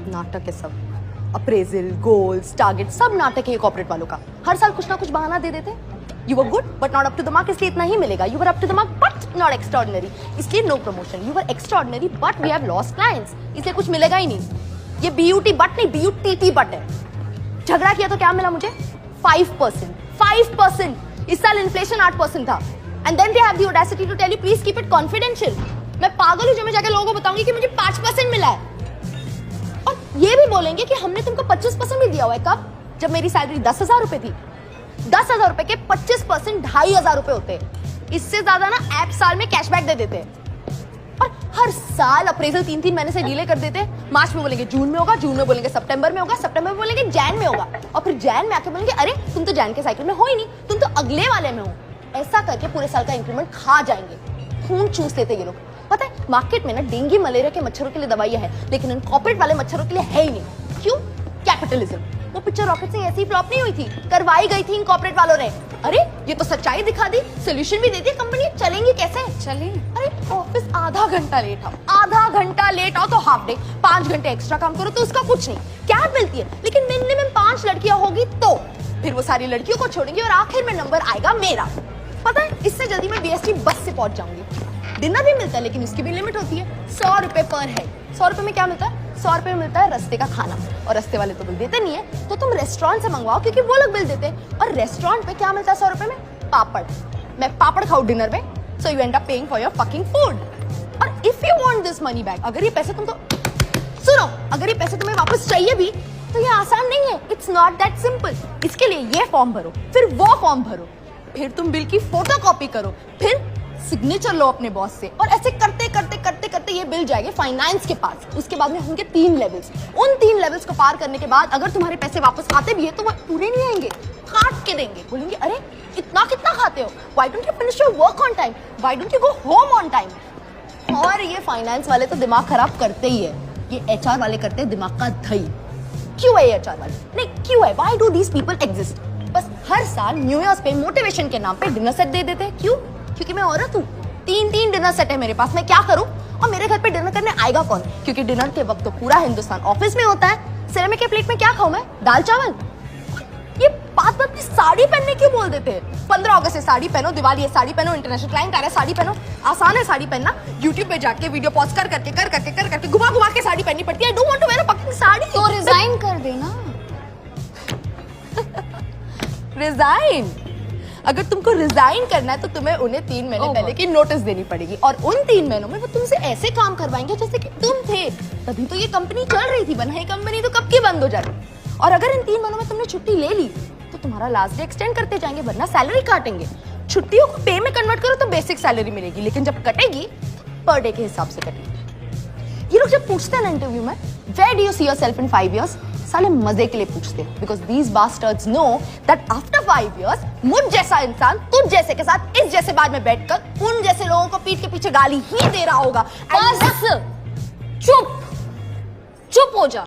नाटक है सब, अप्रेजल, गोल्स, टारगेट, सब नाटक है कॉर्पोरेट वालों का। हर साल कुछ ना कुछ बहाना दे देते। You were good but not up to the mark, इसलिए इतना ही मिलेगा। You were up to the mark but not extraordinary, इसलिए no promotion. You were extraordinary but we have lost clients, इसलिए कुछ मिलेगा ही नहीं। ये बीयूटी बट नहीं, बीयूटीटी बट है। झगड़ा किया तो क्या मिला मुझे? 5%। 5%। इस साल इन्फ्लेशन 8% था। And then they have the audacity to tell you please keep it confidential. मैं पागल हूं जो मैं जाके लोगों को बताऊंगी कि मुझे 5% मिला है। और ये भी बोलेंगे कि हमने तुमको 25% भी दिया हुआ है। कब? जब मेरी सैलरी 10,000 रुपए थी। 10,000 रुपए के 25% 2,500 रुपए होते हैं। इससे ज्यादा ना ऐप साल में कैशबैक दे देते हैं। और हर साल अप्रेजल 3-3 महीने से डिले कर देते हैं। मार्च में बोलेंगे जून में होगा, जून में बोलेंगे सितंबर में होगा, सितंबर में बोलेंगे जैन में होगा, और फिर जैन में आके बोलेंगे अरे तुम तो जैन के साइकिल में हो ही नहीं, तुम तो अगले वाले में हो। ऐसा करके पूरे साल का इंक्रीमेंट खा जाएंगे। खून चूस लेते ये लोग। पता है मार्केट में ना डेंगू मलेरिया के मच्छरों के लिए दवाइयां है, लेकिन इन कॉर्पोरेट वाले मच्छरों के लिए है ही नहीं। क्यों? कैपिटलिज्म। वो पिक्चर रॉकेट से ऐसी फ्लॉप नहीं हुई थी, करवाई गई थी इन कॉर्पोरेट वालों ने। अरे ये तो सच्चाई दिखा दी, सोल्यूशन भी दे दी, कंपनी चलेंगी कैसे? चलें। अरे ऑफिस आधा घंटा लेट आओ, आधा घंटा लेट आओ तो हाफ डे, 5 घंटे एक्स्ट्रा काम करो तो उसका कुछ नहीं, कैब मिलती है। लेकिन मिनिमम 5 लड़कियां होगी तो फिर वो सारी लड़कियों को छोड़ेंगे और आखिर में नंबर आएगा मेरा। पता है इससे जल्दी मैं बीएसटी बस से पहुंच जाऊंगी। डिनर भी मिलता है लेकिन उसकी भी लिमिट होती है। 100 रुपए पर हेड। 100 रुपए में क्या मिलता है? 100 रुपए में मिलता है रास्ते का खाना, और रास्ते वाले तो बिल देते नहीं है, तो तुम रेस्टोरेंट से मंगवाओ क्योंकि वो लोग बिल देते हैं। और रेस्टोरेंट पे क्या मिलता है 100 रुपए में? पापड़। मैं पापड़ खाऊं डिनर में, so you end up paying for your fucking food. और if you want this money back, अगर ये पैसे तुमको, सुनो, अगर ये पैसे तुम्हें वापस चाहिए भी तो ये आसान नहीं है। It's not that simple. इसके लिए ये फॉर्म भरो, फिर वो फॉर्म भरो, फिर तुम बिल की फोटोकॉपी करो, फिर सिग्नेचर लो अपने बॉस से, और ऐसे करते करते करते करते ये बिल जाएगी फाइनेंस के पास। उसके बाद में होंगे 3 लेवल्स। उन 3 लेवल्स को पार करने के बाद अगर तुम्हारे पैसे वापस आते भी है तो वो पूरे नहीं आएंगे, काट के देंगे। बोलेंगे अरे इतना कितना खाते हो? Why don't you finish your work on time? Why don't you go home on time? और ये फाइनेंस वाले तो दिमाग खराब करते ही है, ये एचआर वाले करते हैं दिमाग का दही। क्यों है एचआर वाले? नहीं क्यों है? Why do these people exist? बस हर साल न्यू ईयर्स पे मोटिवेशन के नाम पे डिनर सेट दे देते हैं। क्यों? क्योंकि मैं औरत हूँ। 3-3 डिनर सेट है मेरे पास, मैं क्या करूँ? और मेरे घर पे डिनर करने आएगा कौन? क्योंकि डिनर के वक्त तो पूरा हिंदुस्तान ऑफिस में होता है। सिरेमिक के प्लेट में क्या खाऊं मैं? दाल चावल। ये बात में साड़ी पहनने क्यों बोल देते हैं? 15 अगस्त से साड़ी पहनो, दिवाली है साड़ी पहनो, इंटरनेशनल क्लाइंट आ रहा है साड़ी पहनो। आसान है साड़ी पहनना। यूट्यूब पे जाके वीडियो पॉज कर करके घुमा घुमा के साड़ी पहननी पड़ती है। I don't want to wear a fucking sari. तो रिजाइन कर देना। रिजाइन? अगर तुमको रिजाइन करना है तो तुम्हें उन्हें 3 महीने पहले की नोटिस देनी पड़ेगी, और उन 3 महीनों में वो तुमसे ऐसे काम करवाएंगे जैसे कि तुम थे। तभी तो ये कंपनी चल रही थी, वरना ये कंपनी तो कब की बंद हो जाती। और अगर इन 3 महीनों में तुमने छुट्टी ले ली तो तुम्हारा लास्ट डे एक्सटेंड करते जाएंगे, वरना सैलरी काटेंगे। छुट्टियों को पे में कन्वर्ट करो तो बेसिक सैलरी मिलेगी, लेकिन जब कटेगी पर डे के हिसाब से कटेगी। ये लोग जब पूछते हैं ना इंटरव्यू में where do you see yourself in 5 years, साले मजे के लिए पूछते हैं। Because these bastards know that after 5 years मुझ जैसा इंसान तुझ जैसे के साथ इस जैसे बाद में बैठकर उन जैसे लोगों को पीठ के पीछे गाली ही दे रहा होगा। बस चुप चुप हो जा।